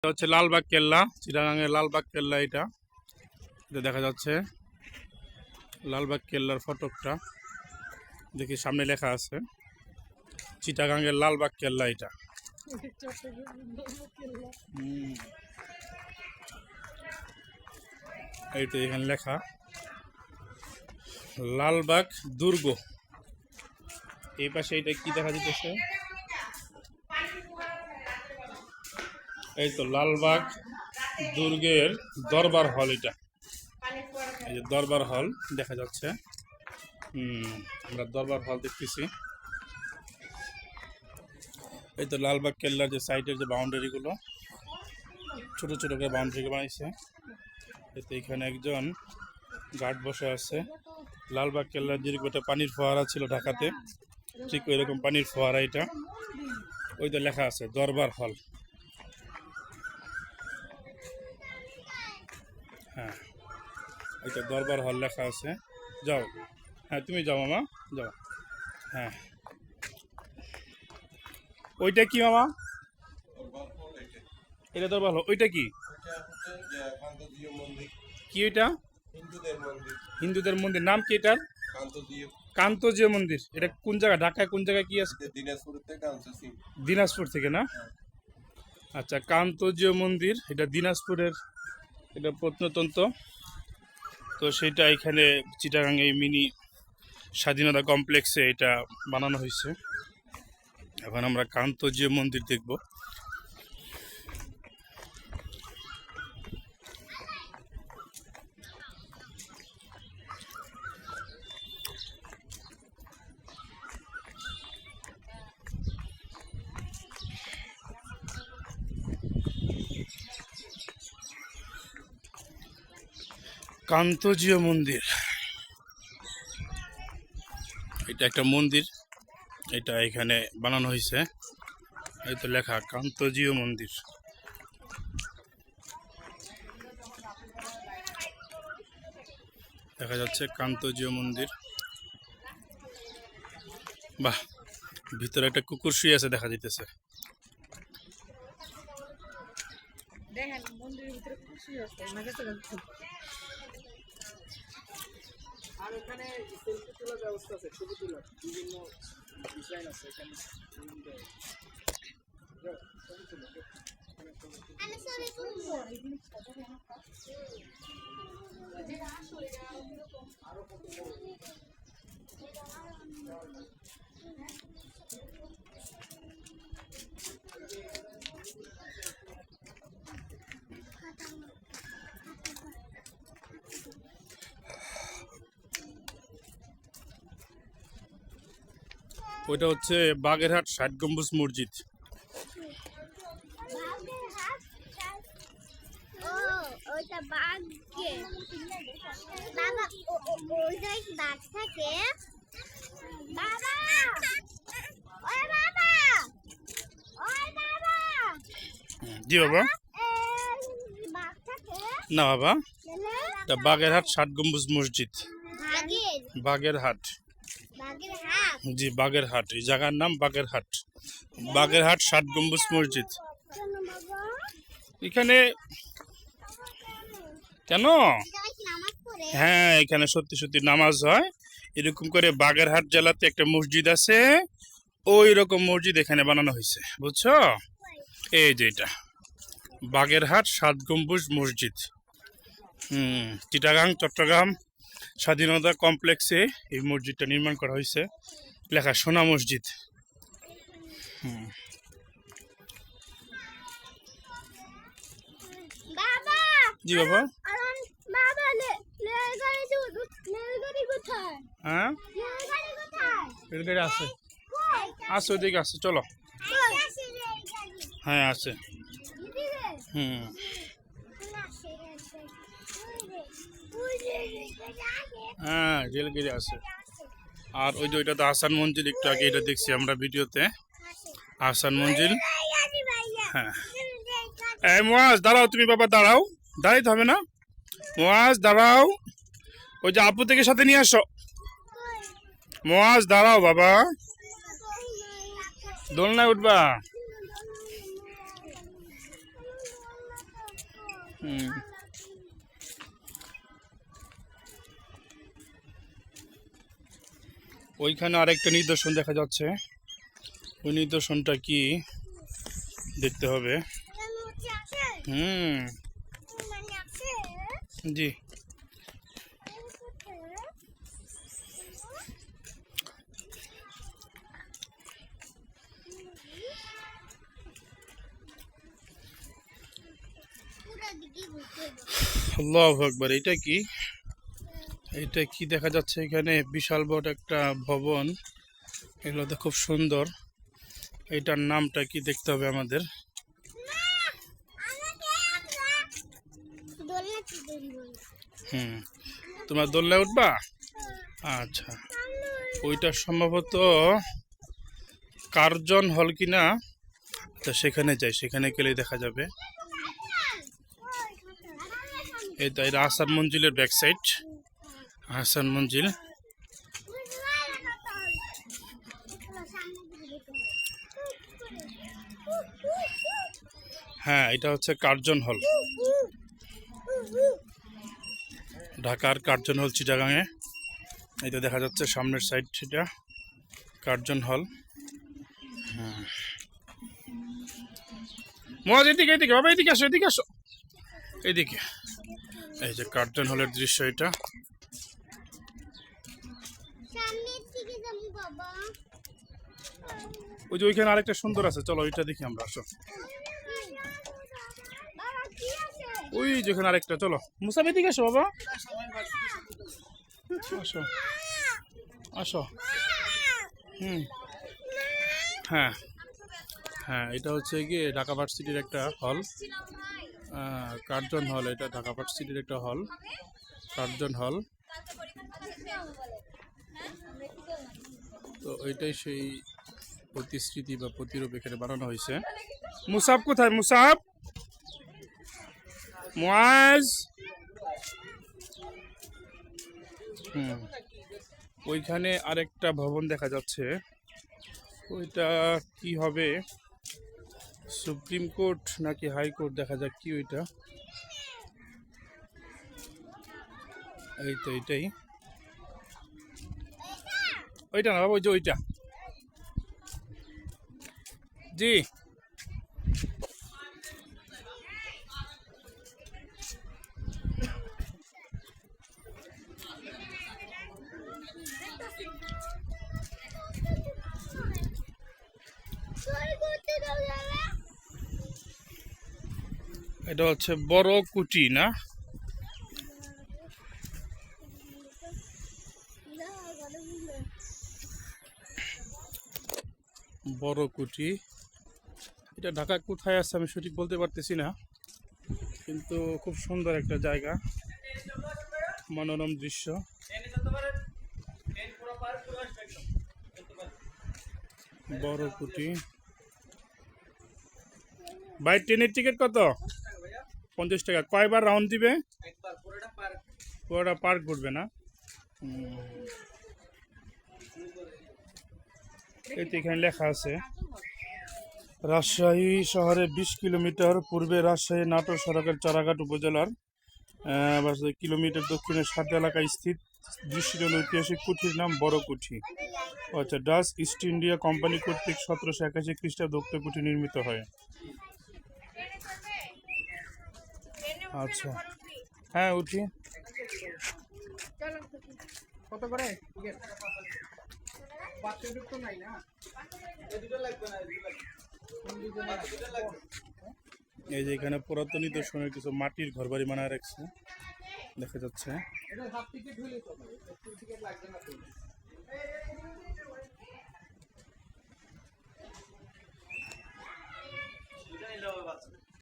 হচ্ছে লালবাগ কেল্লা, চিটাগাঙের লালবাগ কেল্লা। এটা দেখা যাচ্ছে লালবাগ কেল্লার ফটকটা দেখি, সামনে লেখা আছে চিটাগাঙের লালবাগ কেল্লা। এটা এইটা এখানে লেখা লালবাগ দুর্গ। এই পাশে এটা কি দেখা যাচ্ছে, এই তো লালবাগ দুর্গের দরবার হল। এটা এই যে দরবার হল দেখা যাচ্ছে। আমরা দরবার হল দেখতেছি। এই তো লালবাগ কেল্লার যে সাইডের যে বাউন্ডারি গুলো ছোট ছোট করে বাউন্ডারি বানাইছে। এতে এখানে একজন গার্ড বসে আছে। লালবাগ কেল্লার যে একটা পানির ফোয়ারা ছিল ঢাকাতে, ঠিক ওই রকম পানির ফোয়ারা এটা। ওই তো লেখা আছে দরবার হল। হ্যাঁ, ওইটা দরবার হল লেখা আছে। যাও, হ্যাঁ তুমি যাও মামা, যাও। হ্যাঁ, ওইটা কি মামা? এটা দরবার হল। ওইটা কি কি ওইটা? হিন্দুদের মন্দির। নাম কি এটার? কান্তজিও মন্দির। এটা কোন জায়গা, ঢাকায় কোন জায়গায় কি আছে? দিনাজপুর থেকে না? আচ্ছা, কান্তজিও মন্দির এটা দিনাজপুরের, এটা প্রত্নতন্ত্র। তো সেটা এখানে চিটাগাং এই মিনি স্বাধীনতা কমপ্লেক্সে এটা বানানো হয়েছে। এখন আমরা কান্তজিও মন্দির দেখব। কান্তজিও মন্দির, এটা একটা মন্দির। এটা এখানে বানানো হয়েছে। এই তো লেখা কান্তজিও মন্দির। দেখা যাচ্ছে কান্তজিও মন্দির। বাহ, ভিতরে একটা কুকুর শুয়ে আছে দেখা যাইতেছে। দেখেন মন্দিরের ভিতরে খুশি আছে আর এখানে সেলফি তোলার ব্যবস্থা আছে, ছবি তোলার বিভিন্ন ডিজাইন আছে এখানে। ওইটা হচ্ছে বাগেরহাট ৬০ গম্বুজ মসজিদ। জি বাবা, না বাবা, এটা বাগেরহাট ৬০ গম্বুজ মসজিদ। বাগেরহাট, জি বাগেরহাট। এই জায়গার নাম বাগেরহাট। বাগেরহাট ৬০ গম্বুজ মসজিদ। এখানে কেন? হ্যাঁ, এখানে সত্যি সত্যি নামাজ হয়। এরকম করে বাগেরহাট জেলাতে একটা মসজিদ আছে, ওই রকম মসজিদ এখানে বানানো হয়েছে, বুঝছো? এই যে এটা বাগেরহাট ৭ গম্বুজ মসজিদ। চিটাগাং চট্টগ্রাম স্বাধীনতা কমপ্লেক্সে এই মসজিদটা নির্মাণ করা হয়েছে। লেখা সোনা মসজিদ। জি বাবা, হ্যাঁ রেলগাড়ি আছে, আছে ওইদিকে আছে, চলো। হ্যাঁ আছে। হ্যাঁ রেলগাড়ি আছে। আর ওই যে ওইটা তো আহসান মঞ্জিল, একটু আগে এটা দেখছি আমরা ভিডিওতে, আহসান মঞ্জিল। হ্যাঁ, এই মুয়াজ দাঁড়াও, তুমি বাবা দাঁড়াও, দাঁড়াইতে হবে না। মুয়াজ দাঁড়াও, ওই যে আপু থেকে সাথে নিয়ে আসো। মুয়াজ দাঁড়াও বাবা, দোলনায় উঠবা। হুম। ওইখানে আরেকটা নিদর্শন দেখা যাচ্ছে, ওই নিদর্শনটা কি দেখতে হবে। হুম। জি। আল্লাহু আকবার, এটা কি? এটা কি দেখা যাচ্ছে এখানে? বিশাল বড় একটা ভবন, এগুলো তো খুব সুন্দর। এটার নামটা কি দেখতে হবে আমাদের। হুম, তোমার দোলনায় উঠবা? আচ্ছা, ওইটা সম্ভবত কার্জন হল কিনা, তো সেখানে যাই, সেখানে গেলেই দেখা যাবে। এই তো, এটা আহসান মঞ্জিলের ব্যাক সাইড, আহসান মঞ্জিল। হ্যাঁ, এটা হচ্ছে কার্জন হল, ঢাকার কার্জন হল চিটাগাঙে। এই তো দেখা যাচ্ছে সামনের সাইড, সেটা কার্জন হল। হ্যাঁ, মজ এদিকে, এদিকে বাবা, এদিকে আসো, এদিকে আসো, এদিকে। এই যে কার্জন হলের দৃশ্য এটা। ওই যে ওইখানে আরেকটা সুন্দর আছে, চলো ওইটা দেখি আমরা, আসো। ওই যেখানে আরেকটা, চলো মুসাফ এদিকে আসো বাবা, আসো আসো। হুম। হ্যাঁ হ্যাঁ, এটা হচ্ছে গিয়ে ঢাকা ভার্সিটির একটা হল, কার্জন হল। এটা ঢাকা ভার্সিটির একটা হল, কার্জন হল। তো এটাই সেই প্রতিশ্রুতি বা প্রতিরূপ এখানে বানানো হয়েছে। মুসাফ কোথায়? মুসাফ, মুয়াজ। হুম, ওইখানে আরেকটা ভবন দেখা যাচ্ছে, ওইটা কি হবে? সুপ্রিম কোর্ট নাকি হাইকোর্ট, দেখা যাক কি ওইটা। এই তো এইটাই, ওইটা না বাবা, ওই যে ওইটা। জি। এটা হচ্ছে বড় কুটি না? বড় কুটি, এটা ঢাকা কোথায় আছে আমি সঠিক বলতে পারতেছি না, কিন্তু খুব সুন্দর একটা জায়গা, মনোরম দৃশ্য। বড় কুটি। ভাই ট্রেনের টিকিট কত? 50 টাকা। কয়বার রাউন্ড দিবে? পুরোটা পার্ক ঘুরবে না? এই তো এখানে লেখা আছে, রাজশাহী শহরে 20 কিলোমিটার পূর্বে রাজশাহী নাটোর সড়কের চারাঘাট উপজেলার 22 কিলোমিটার দক্ষিণে সাত এলাকায় স্থিত দৃশ্যজল ঐতিহাসিক কুঠির নাম বড় কুঠি। আচ্ছা, ডাচ ইস্ট ইন্ডিয়া কোম্পানি কর্তৃক 1781 খ্রিস্টাব্দে উক্ত কুঠি নির্মিত হয়। আচ্ছা, হ্যাঁ উঠি। কত করে টিকিট? 500 তো নাই না, এই যে এখানে পুরাতন নিদর্শনের কিছু মাটির ঘর বাড়ি বানায় রাখছে, দেখা যাচ্ছে। এটা হাফ টিকিট হইলে তো টিকিট লাগবে না তো।